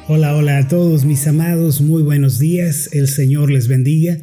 Hola, hola a todos mis amados, muy buenos días, el Señor les bendiga.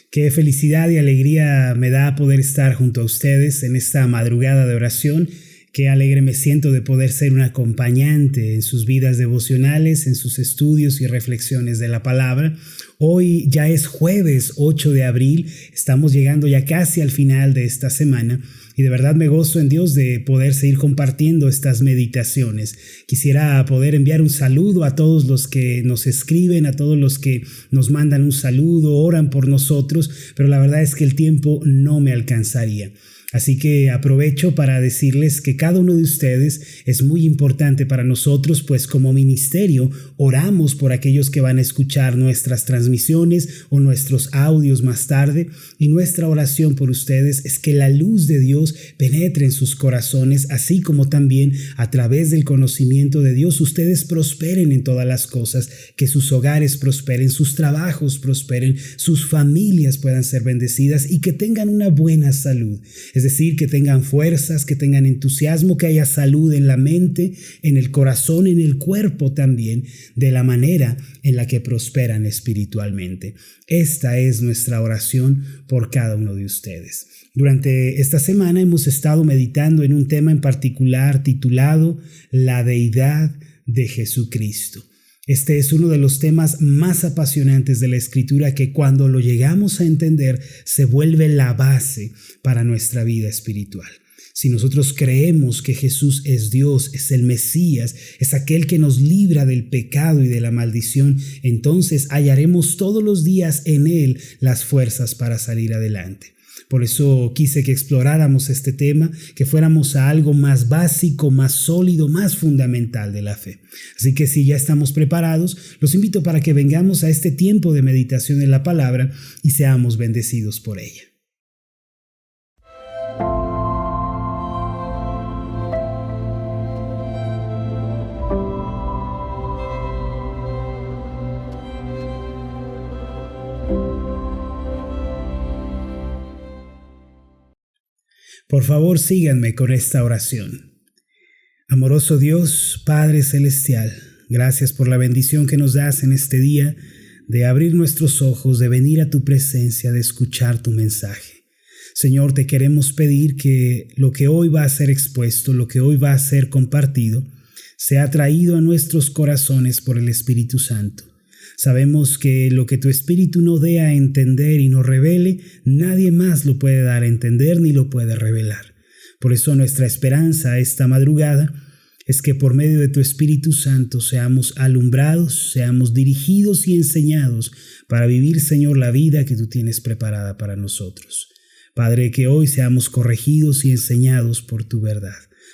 Qué felicidad y alegría me da poder estar junto a ustedes en esta madrugada de oración. Qué alegre me siento de poder ser un acompañante en sus vidas devocionales, en sus estudios y reflexiones de la palabra. Hoy ya es jueves 8 de abril, estamos llegando ya casi al final de esta semana y de verdad me gozo en Dios de poder seguir compartiendo estas meditaciones. Quisiera poder enviar un saludo a todos los que nos escriben, a todos los que nos mandan un saludo, oran por nosotros, pero la verdad es que el tiempo no me alcanzaría. Así que aprovecho para decirles que cada uno de ustedes es muy importante para nosotros, pues como ministerio oramos por aquellos que van a escuchar nuestras transmisiones o nuestros audios más tarde, y nuestra oración por ustedes es que la luz de Dios penetre en sus corazones, así como también a través del conocimiento de Dios ustedes prosperen en todas las cosas, que sus hogares prosperen, sus trabajos prosperen, sus familias puedan ser bendecidas y que tengan una buena salud. Es decir, que tengan fuerzas, que tengan entusiasmo, que haya salud en la mente, en el corazón, en el cuerpo también, de la manera en la que prosperan espiritualmente. Esta es nuestra oración por cada uno de ustedes. Durante esta semana hemos estado meditando en un tema en particular titulado La deidad de Jesucristo. Este es uno de los temas más apasionantes de la Escritura que cuando lo llegamos a entender se vuelve la base para nuestra vida espiritual. Si nosotros creemos que Jesús es Dios, es el Mesías, es aquel que nos libra del pecado y de la maldición, entonces hallaremos todos los días en Él las fuerzas para salir adelante. Por eso quise que exploráramos este tema, que fuéramos a algo más básico, más sólido, más fundamental de la fe. Así que si ya estamos preparados, los invito para que vengamos a este tiempo de meditación en la palabra y seamos bendecidos por ella. Por favor, síganme con esta oración. Amoroso Dios, Padre Celestial, gracias por la bendición que nos das en este día de abrir nuestros ojos, de venir a tu presencia, de escuchar tu mensaje. Señor, te queremos pedir que lo que hoy va a ser expuesto, lo que hoy va a ser compartido, sea traído a nuestros corazones por el Espíritu Santo. Sabemos que lo que tu Espíritu no dé a entender y nos revele, nadie más lo puede dar a entender ni lo puede revelar. Por eso nuestra esperanza esta madrugada es que por medio de tu Espíritu Santo seamos alumbrados, seamos dirigidos y enseñados para vivir, Señor, la vida que tú tienes preparada para nosotros. Padre, que hoy seamos corregidos y enseñados por tu verdad.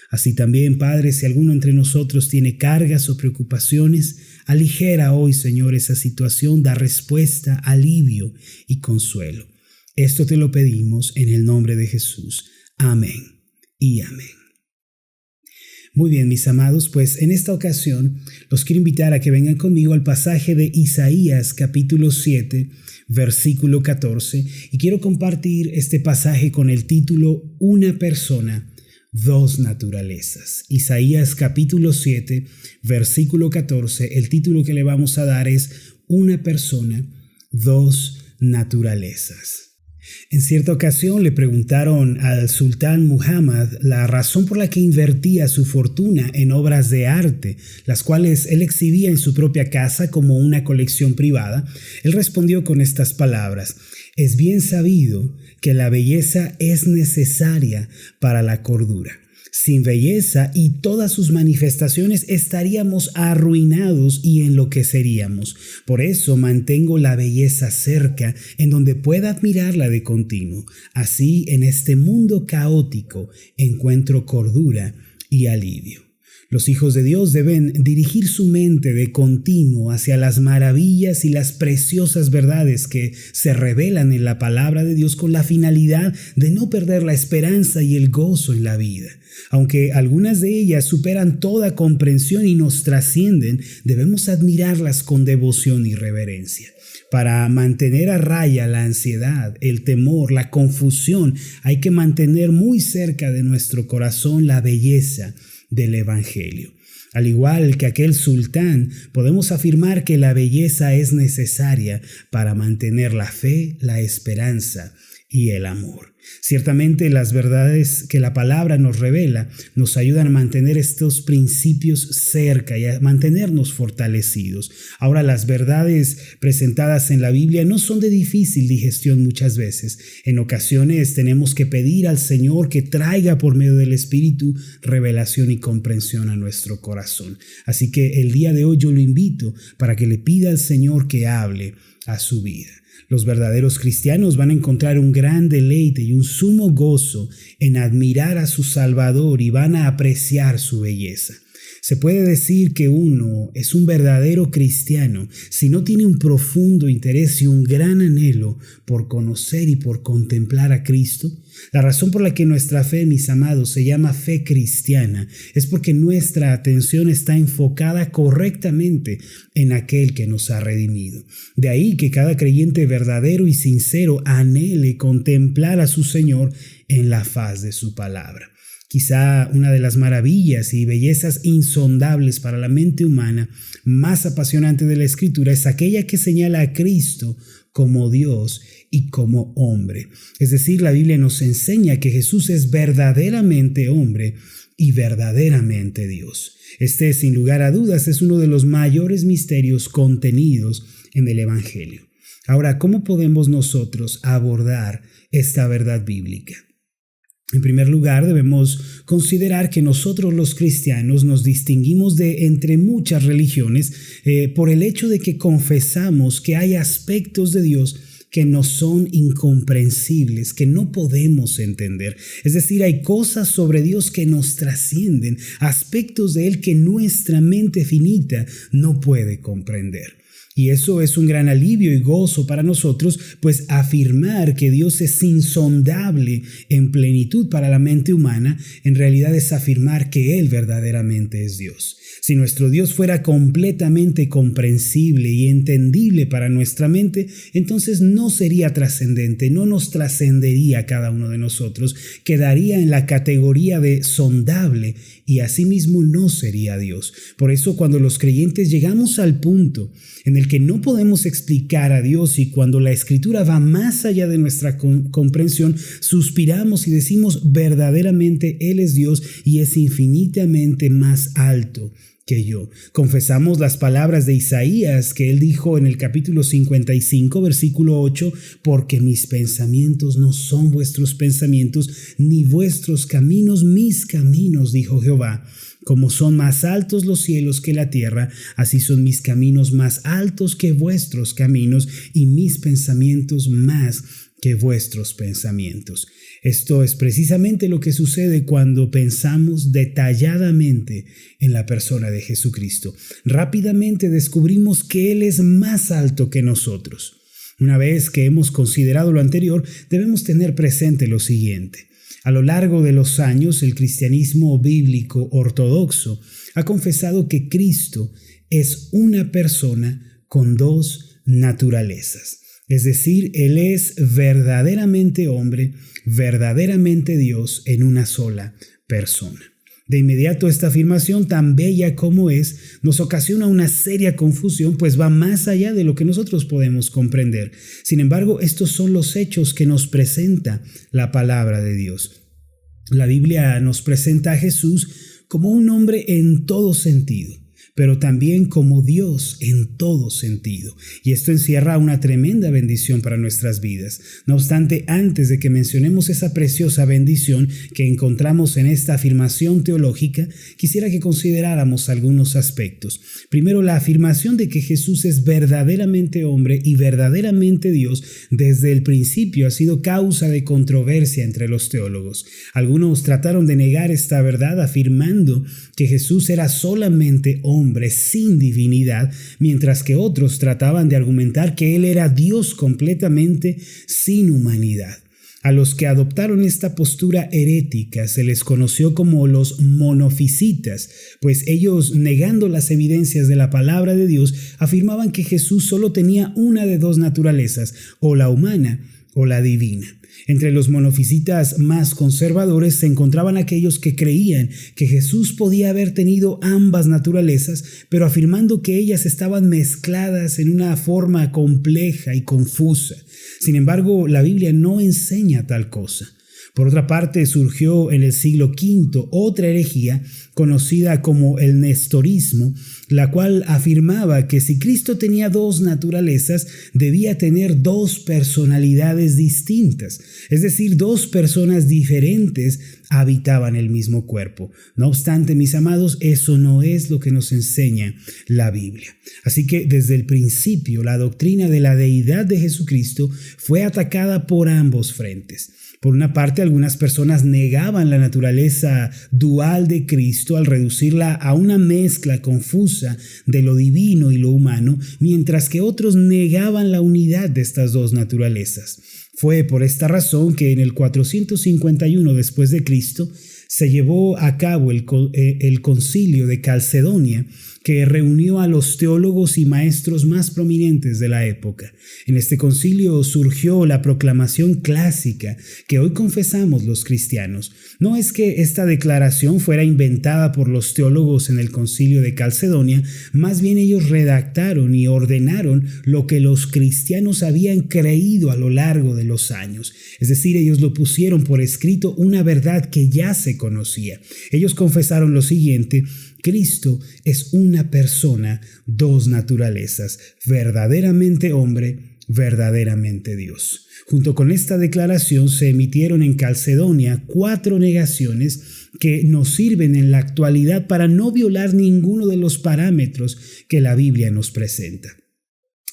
Así también, Padre, si alguno entre nosotros tiene cargas o preocupaciones, aligera hoy, Señor, esa situación, da respuesta, alivio y consuelo. Esto te lo pedimos en el nombre de Jesús. Amén y amén. Muy bien, mis amados, pues en esta ocasión los quiero invitar a que vengan conmigo al pasaje de Isaías capítulo 7, versículo 14, y quiero compartir este pasaje con el título Una persona, dos naturalezas. Isaías capítulo 7, versículo 14, el título que le vamos a dar es Una persona, dos naturalezas. En cierta ocasión le preguntaron al sultán Muhammad la razón por la que invertía su fortuna en obras de arte, las cuales él exhibía en su propia casa como una colección privada. Él respondió con estas palabras: es bien sabido que la belleza es necesaria para la cordura. Sin belleza y todas sus manifestaciones estaríamos arruinados y enloqueceríamos. Por eso mantengo la belleza cerca, en donde pueda admirarla de continuo. Así, en este mundo caótico, encuentro cordura y alivio. Los hijos de Dios deben dirigir su mente de continuo hacia las maravillas y las preciosas verdades que se revelan en la palabra de Dios con la finalidad de no perder la esperanza y el gozo en la vida. Aunque algunas de ellas superan toda comprensión y nos trascienden, debemos admirarlas con devoción y reverencia. Para mantener a raya la ansiedad, el temor, la confusión, hay que mantener muy cerca de nuestro corazón la belleza del Evangelio. Al igual que aquel sultán, podemos afirmar que la belleza es necesaria para mantener la fe, la esperanza y el amor. Ciertamente las verdades que la palabra nos revela nos ayudan a mantener estos principios cerca y a mantenernos fortalecidos. Ahora, las verdades presentadas en la Biblia no son de difícil digestión muchas veces. En ocasiones tenemos que pedir al Señor que traiga por medio del Espíritu revelación y comprensión a nuestro corazón. Así que el día de hoy yo lo invito para que le pida al Señor que hable a su vida. Los verdaderos cristianos van a encontrar un gran deleite y un sumo gozo en admirar a su Salvador y van a apreciar su belleza. Se puede decir que uno es un verdadero cristiano si no tiene un profundo interés y un gran anhelo por conocer y por contemplar a Cristo. La razón por la que nuestra fe, mis amados, se llama fe cristiana es porque nuestra atención está enfocada correctamente en aquel que nos ha redimido. De ahí que cada creyente verdadero y sincero anhele contemplar a su Señor en la faz de su palabra. Quizá una de las maravillas y bellezas insondables para la mente humana más apasionante de la Escritura es aquella que señala a Cristo como Dios y como hombre. Es decir, la Biblia nos enseña que Jesús es verdaderamente hombre y verdaderamente Dios. Este, sin lugar a dudas, es uno de los mayores misterios contenidos en el Evangelio. Ahora, ¿cómo podemos nosotros abordar esta verdad bíblica? En primer lugar, debemos considerar que nosotros los cristianos nos distinguimos de entre muchas religiones por el hecho de que confesamos que hay aspectos de Dios que nos son incomprensibles, que no podemos entender. Es decir, hay cosas sobre Dios que nos trascienden, aspectos de Él que nuestra mente finita no puede comprender. Y eso es un gran alivio y gozo para nosotros, pues afirmar que Dios es insondable en plenitud para la mente humana, en realidad es afirmar que Él verdaderamente es Dios. Si nuestro Dios fuera completamente comprensible y entendible para nuestra mente, entonces no sería trascendente, no nos trascendería a cada uno de nosotros, quedaría en la categoría de sondable y asimismo no sería Dios. Por eso cuando los creyentes llegamos al punto en el que no podemos explicar a Dios y cuando la Escritura va más allá de nuestra comprensión, suspiramos y decimos verdaderamente Él es Dios y es infinitamente más alto que yo. Confesamos las palabras de Isaías que él dijo en el capítulo 55, versículo 8, porque mis pensamientos no son vuestros pensamientos, ni vuestros caminos mis caminos, dijo Jehová. Como son más altos los cielos que la tierra, así son mis caminos más altos que vuestros caminos y mis pensamientos más que vuestros pensamientos. Esto es precisamente lo que sucede cuando pensamos detalladamente en la persona de Jesucristo. Rápidamente descubrimos que Él es más alto que nosotros. Una vez que hemos considerado lo anterior, debemos tener presente lo siguiente. A lo largo de los años, el cristianismo bíblico ortodoxo ha confesado que Cristo es una persona con dos naturalezas. Es decir, Él es verdaderamente hombre, verdaderamente Dios en una sola persona. De inmediato esta afirmación, tan bella como es, nos ocasiona una seria confusión, pues va más allá de lo que nosotros podemos comprender. Sin embargo, estos son los hechos que nos presenta la palabra de Dios. La Biblia nos presenta a Jesús como un hombre en todo sentido. pero también como Dios en todo sentido. Y esto encierra una tremenda bendición para nuestras vidas. No obstante, antes de que mencionemos esa preciosa bendición que encontramos en esta afirmación teológica, quisiera que consideráramos algunos aspectos. Primero, la afirmación de que Jesús es verdaderamente hombre y verdaderamente Dios desde el principio ha sido causa de controversia entre los teólogos. Algunos trataron de negar esta verdad afirmando que Jesús era solamente hombre sin divinidad, mientras que otros trataban de argumentar que Él era Dios completamente sin humanidad. A los que adoptaron esta postura herética se les conoció como los monofisitas, pues ellos, negando las evidencias de la palabra de Dios, afirmaban que Jesús solo tenía una de dos naturalezas, o la humana o la divina. Entre los monofisitas más conservadores se encontraban aquellos que creían que Jesús podía haber tenido ambas naturalezas, pero afirmando que ellas estaban mezcladas en una forma compleja y confusa. Sin embargo, la Biblia no enseña tal cosa. Por otra parte, surgió en el siglo V otra herejía conocida como el nestorismo, la cual afirmaba que si Cristo tenía dos naturalezas, debía tener dos personalidades distintas, es decir, dos personas diferentes habitaban el mismo cuerpo. No obstante, mis amados, eso no es lo que nos enseña la Biblia. Así que desde el principio, la doctrina de la deidad de Jesucristo fue atacada por ambos frentes. Por una parte, algunas personas negaban la naturaleza dual de Cristo al reducirla a una mezcla confusa de lo divino y lo humano, mientras que otros negaban la unidad de estas dos naturalezas. Fue por esta razón que en el 451 después de Cristo se llevó a cabo el concilio de Calcedonia, que reunió a los teólogos y maestros más prominentes de la época. En este concilio surgió la proclamación clásica que hoy confesamos los cristianos. No es que esta declaración fuera inventada por los teólogos en el concilio de Calcedonia, más bien ellos redactaron y ordenaron lo que los cristianos habían creído a lo largo de los años. Es decir, ellos lo pusieron por escrito, una verdad que ya se conocía. Ellos confesaron lo siguiente: Cristo es una persona, dos naturalezas, verdaderamente hombre, verdaderamente Dios. Junto con esta declaración se emitieron en Calcedonia 4 negaciones que nos sirven en la actualidad para no violar ninguno de los parámetros que la Biblia nos presenta.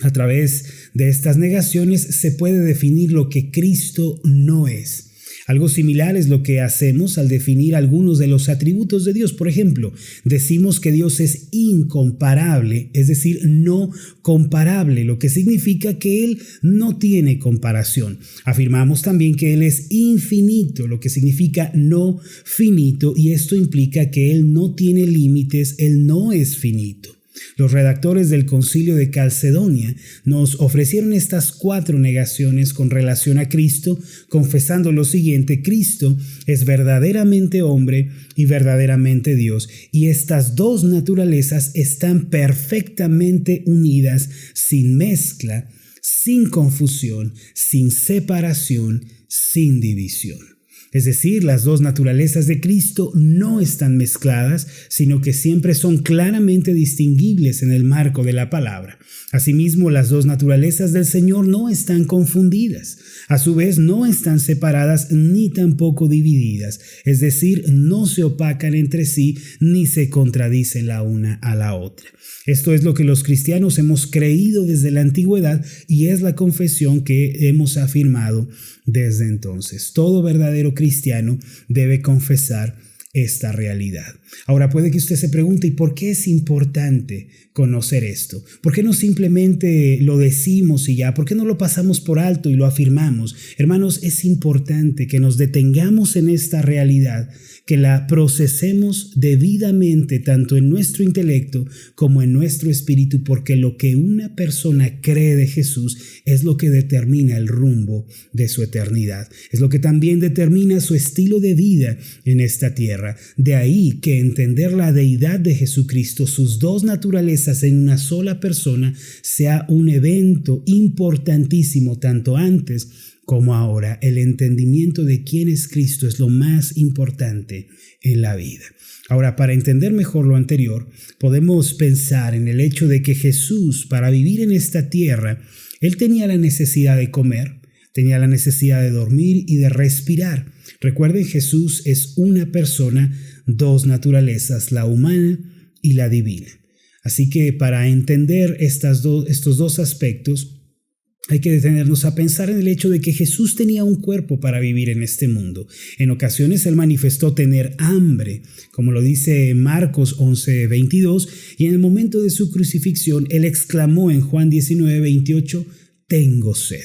A través de estas negaciones se puede definir lo que Cristo no es. Algo similar es lo que hacemos al definir algunos de los atributos de Dios. Por ejemplo, decimos que Dios es incomparable, es decir, no comparable, lo que significa que Él no tiene comparación. Afirmamos también que Él es infinito, lo que significa no finito, y esto implica que Él no tiene límites, Él no es finito. Los redactores del Concilio de Calcedonia nos ofrecieron estas 4 negaciones con relación a Cristo, confesando lo siguiente: Cristo es verdaderamente hombre y verdaderamente Dios, y estas dos naturalezas están perfectamente unidas, sin mezcla, sin confusión, sin separación, sin división. Es decir, las dos naturalezas de Cristo no están mezcladas, sino que siempre son claramente distinguibles en el marco de la palabra. Asimismo, las dos naturalezas del Señor no están confundidas. A su vez, no están separadas ni tampoco divididas. Es decir, no se opacan entre sí ni se contradicen la una a la otra. Esto es lo que los cristianos hemos creído desde la antigüedad y es la confesión que hemos afirmado desde entonces. Todo verdadero cristiano debe confesar esta realidad. Ahora puede que usted se pregunte: ¿y por qué es importante conocer esto? ¿Por qué no simplemente lo decimos y ya? ¿Por qué no lo pasamos por alto y lo afirmamos? Hermanos, es importante que nos detengamos en esta realidad, que la procesemos debidamente tanto en nuestro intelecto como en nuestro espíritu, porque lo que una persona cree de Jesús es lo que determina el rumbo de su eternidad. Es lo que también determina su estilo de vida en esta tierra. De ahí que entender la deidad de Jesucristo, sus dos naturalezas en una sola persona, sea un evento importantísimo tanto antes como ahora, el entendimiento de quién es Cristo es lo más importante en la vida. Ahora, para entender mejor lo anterior, podemos pensar en el hecho de que Jesús, para vivir en esta tierra, Él tenía la necesidad de comer, tenía la necesidad de dormir y de respirar. Recuerden, Jesús es una persona, dos naturalezas, la humana y la divina. Así que para entender estos dos aspectos, hay que detenernos a pensar en el hecho de que Jesús tenía un cuerpo para vivir en este mundo. En ocasiones Él manifestó tener hambre, como lo dice Marcos 11:22, y en el momento de su crucifixión Él exclamó en Juan 19:28, tengo sed.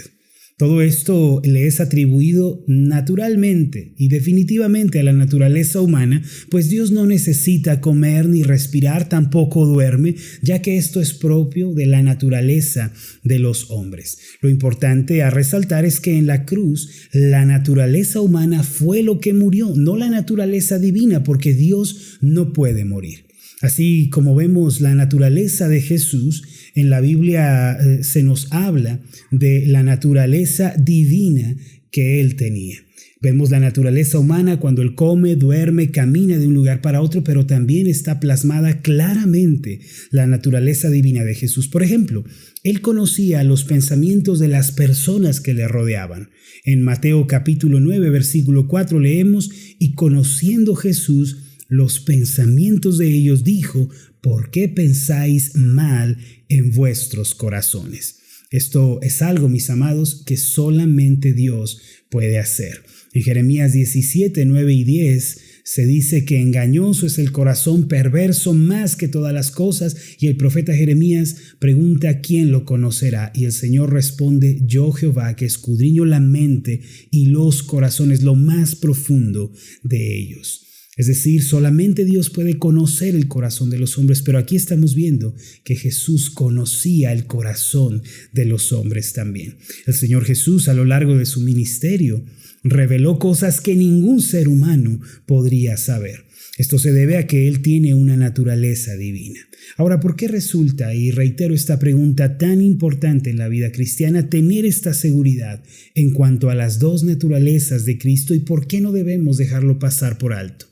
Todo esto le es atribuido naturalmente y definitivamente a la naturaleza humana, pues Dios no necesita comer ni respirar, tampoco duerme, ya que esto es propio de la naturaleza de los hombres. Lo importante a resaltar es que en la cruz la naturaleza humana fue lo que murió, no la naturaleza divina, porque Dios no puede morir. Así como vemos la naturaleza de Jesús, en la Biblia se nos habla de la naturaleza divina que Él tenía. Vemos la naturaleza humana cuando Él come, duerme, camina de un lugar para otro, pero también está plasmada claramente la naturaleza divina de Jesús. Por ejemplo, Él conocía los pensamientos de las personas que le rodeaban. En Mateo capítulo 9, versículo 4 leemos, y conociendo Jesús los pensamientos de ellos, dijo, ¿por qué pensáis mal en vuestros corazones? Esto es algo, mis amados, que solamente Dios puede hacer. En Jeremías 17, 9 y 10 se dice que engañoso es el corazón, perverso más que todas las cosas, y el profeta Jeremías pregunta quién lo conocerá, y el Señor responde, yo Jehová, que escudriño la mente y los corazones, lo más profundo de ellos. Es decir, solamente Dios puede conocer el corazón de los hombres, pero aquí estamos viendo que Jesús conocía el corazón de los hombres también. El Señor Jesús, a lo largo de su ministerio, reveló cosas que ningún ser humano podría saber. Esto se debe a que Él tiene una naturaleza divina. Ahora, ¿por qué resulta, y reitero esta pregunta tan importante en la vida cristiana, tener esta seguridad en cuanto a las dos naturalezas de Cristo y por qué no debemos dejarlo pasar por alto?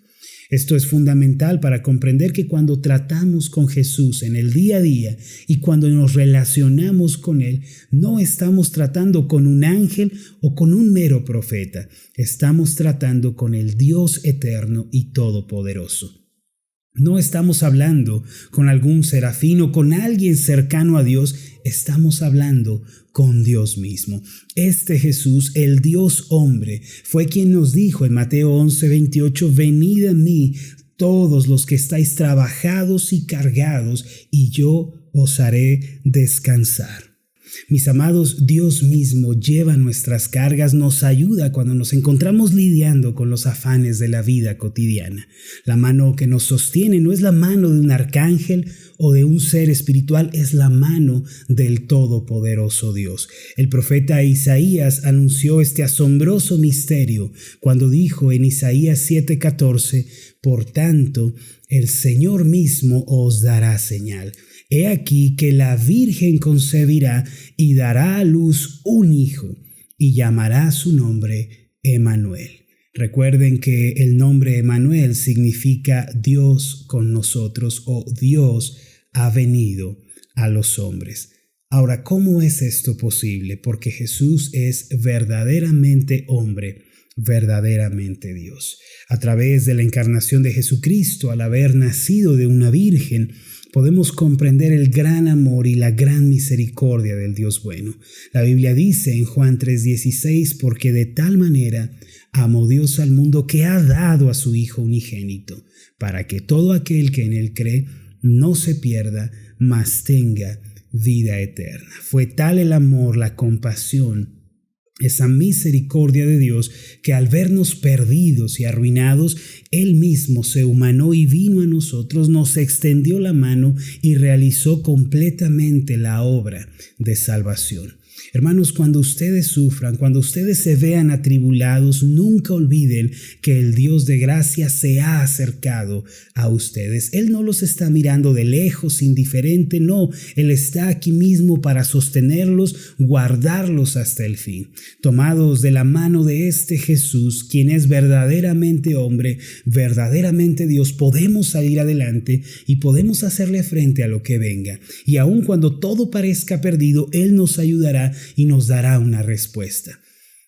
Esto es fundamental para comprender que cuando tratamos con Jesús en el día a día y cuando nos relacionamos con Él, no estamos tratando con un ángel o con un mero profeta. Estamos tratando con el Dios eterno y todopoderoso. No estamos hablando con algún serafín o con alguien cercano a Dios, estamos hablando con Dios mismo. Este Jesús, el Dios hombre, fue quien nos dijo en Mateo 11:28, venid a mí todos los que estáis trabajados y cargados, y yo os haré descansar. Mis amados, Dios mismo lleva nuestras cargas, nos ayuda cuando nos encontramos lidiando con los afanes de la vida cotidiana. La mano que nos sostiene no es la mano de un arcángel o de un ser espiritual, es la mano del Todopoderoso Dios. El profeta Isaías anunció este asombroso misterio cuando dijo en Isaías 7:14, por tanto, el Señor mismo os dará señal. He aquí que la Virgen concebirá y dará a luz un hijo y llamará su nombre Emmanuel. Recuerden que el nombre Emmanuel significa Dios con nosotros o Dios ha venido a los hombres. Ahora, ¿cómo es esto posible? Porque Jesús es verdaderamente hombre, verdaderamente Dios. A través de la encarnación de Jesucristo, al haber nacido de una virgen, podemos comprender el gran amor y la gran misericordia del Dios bueno. La Biblia dice en Juan 3:16, porque de tal manera amó Dios al mundo que ha dado a su Hijo unigénito, para que todo aquel que en él cree no se pierda, mas tenga vida eterna. Fue tal el amor, la compasión, esa misericordia de Dios, que al vernos perdidos y arruinados, Él mismo se humanó y vino a nosotros, nos extendió la mano y realizó completamente la obra de salvación. Hermanos, cuando ustedes sufran, cuando ustedes se vean atribulados, nunca olviden que el Dios de gracia se ha acercado a ustedes. Él no los está mirando de lejos, indiferente, no. Él está aquí mismo para sostenerlos, guardarlos hasta el fin. Tomados de la mano de este Jesús, quien es verdaderamente hombre, verdaderamente Dios, podemos salir adelante y podemos hacerle frente a lo que venga. Y aun cuando todo parezca perdido, Él nos ayudará y nos dará una respuesta.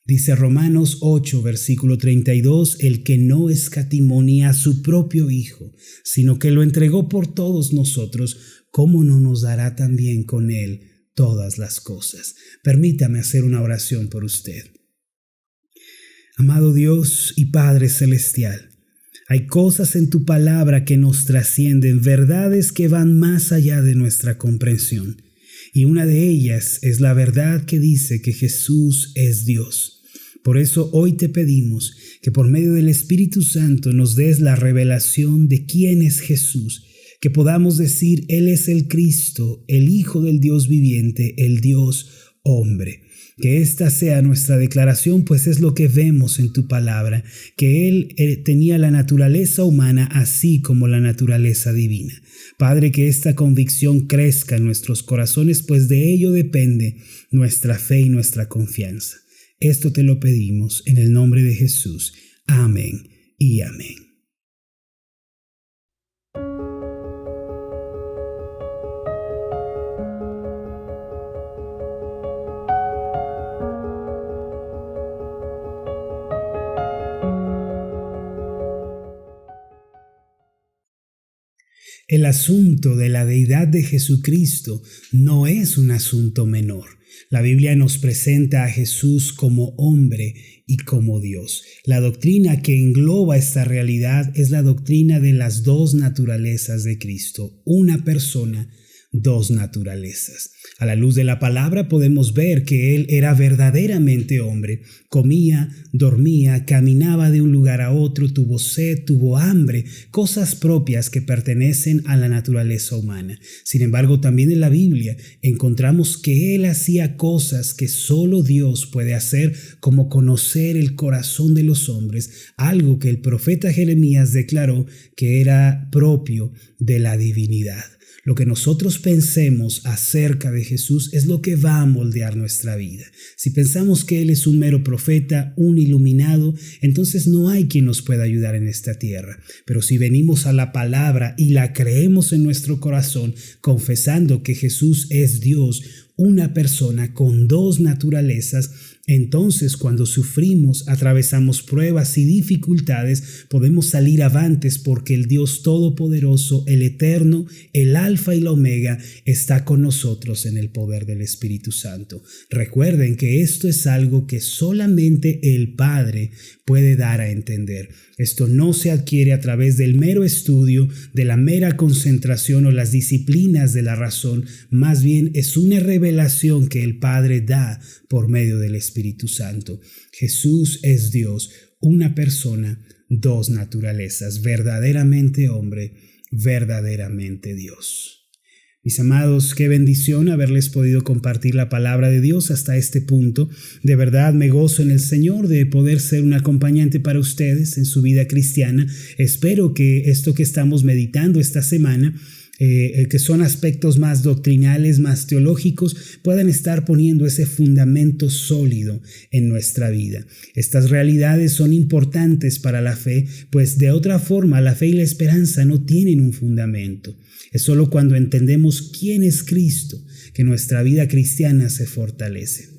Dice Romanos 8, versículo 32, el que no escatimó ni a su propio Hijo, sino que lo entregó por todos nosotros, ¿cómo no nos dará también con Él todas las cosas? Permítame hacer una oración por usted. Amado Dios y Padre Celestial, hay cosas en tu palabra que nos trascienden, verdades que van más allá de nuestra comprensión. Y una de ellas es la verdad que dice que Jesús es Dios. Por eso hoy te pedimos que por medio del Espíritu Santo nos des la revelación de quién es Jesús, que podamos decir Él es el Cristo, el Hijo del Dios viviente, el Dios hombre. Que esta sea nuestra declaración, pues es lo que vemos en tu palabra, que Él tenía la naturaleza humana así como la naturaleza divina. Padre, que esta convicción crezca en nuestros corazones, pues de ello depende nuestra fe y nuestra confianza. Esto te lo pedimos en el nombre de Jesús. Amén y amén. El asunto de la deidad de Jesucristo no es un asunto menor. La Biblia nos presenta a Jesús como hombre y como Dios. La doctrina que engloba esta realidad es la doctrina de las dos naturalezas de Cristo, una persona, dos naturalezas. A la luz de la palabra podemos ver que Él era verdaderamente hombre. Comía, dormía, caminaba de un lugar a otro, tuvo sed, tuvo hambre, cosas propias que pertenecen a la naturaleza humana. Sin embargo, también en la Biblia encontramos que Él hacía cosas que solo Dios puede hacer, como conocer el corazón de los hombres, algo que el profeta Jeremías declaró que era propio de la divinidad. Lo que nosotros pensemos acerca de Jesús es lo que va a moldear nuestra vida. Si pensamos que Él es un mero profeta, un iluminado, entonces no hay quien nos pueda ayudar en esta tierra. Pero si venimos a la palabra y la creemos en nuestro corazón, confesando que Jesús es Dios, una persona con dos naturalezas, entonces cuando sufrimos, atravesamos pruebas y dificultades, podemos salir avantes porque el Dios Todopoderoso, el Eterno, el Alfa y la Omega, está con nosotros en el poder del Espíritu Santo. Recuerden que esto es algo que solamente el Padre puede dar a entender. Esto no se adquiere a través del mero estudio, de la mera concentración o las disciplinas de la razón, más bien es una revelación que el Padre da por medio del Espíritu Santo. Jesús es Dios, una persona, dos naturalezas, verdaderamente hombre, verdaderamente Dios. Mis amados, qué bendición haberles podido compartir la palabra de Dios hasta este punto. De verdad me gozo en el Señor de poder ser un acompañante para ustedes en su vida cristiana. Espero que esto que estamos meditando esta semana, que son aspectos más doctrinales, más teológicos, puedan estar poniendo ese fundamento sólido en nuestra vida. Estas realidades son importantes para la fe, pues de otra forma la fe y la esperanza no tienen un fundamento. Es solo cuando entendemos quién es Cristo que nuestra vida cristiana se fortalece.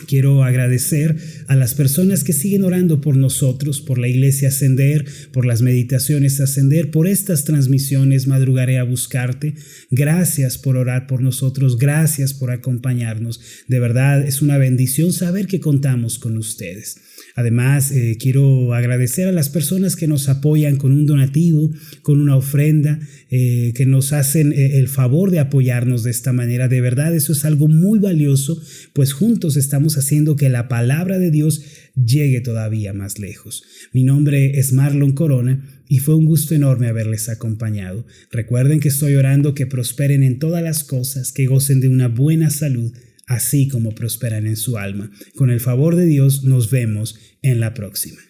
Quiero agradecer a las personas que siguen orando por nosotros, por la Iglesia Ascender, por las meditaciones Ascender, por estas transmisiones Madrugaré a Buscarte. Gracias por orar por nosotros, gracias por acompañarnos. De verdad es una bendición saber que contamos con ustedes. Además, quiero agradecer a las personas que nos apoyan con un donativo, con una ofrenda, que nos hacen el favor de apoyarnos de esta manera. De verdad, eso es algo muy valioso, pues juntos estamos haciendo que la palabra de Dios llegue todavía más lejos. Mi nombre es Marlon Corona y fue un gusto enorme haberles acompañado. Recuerden que estoy orando que prosperen en todas las cosas, que gocen de una buena salud, así como prosperan en su alma. Con el favor de Dios nos vemos en la próxima.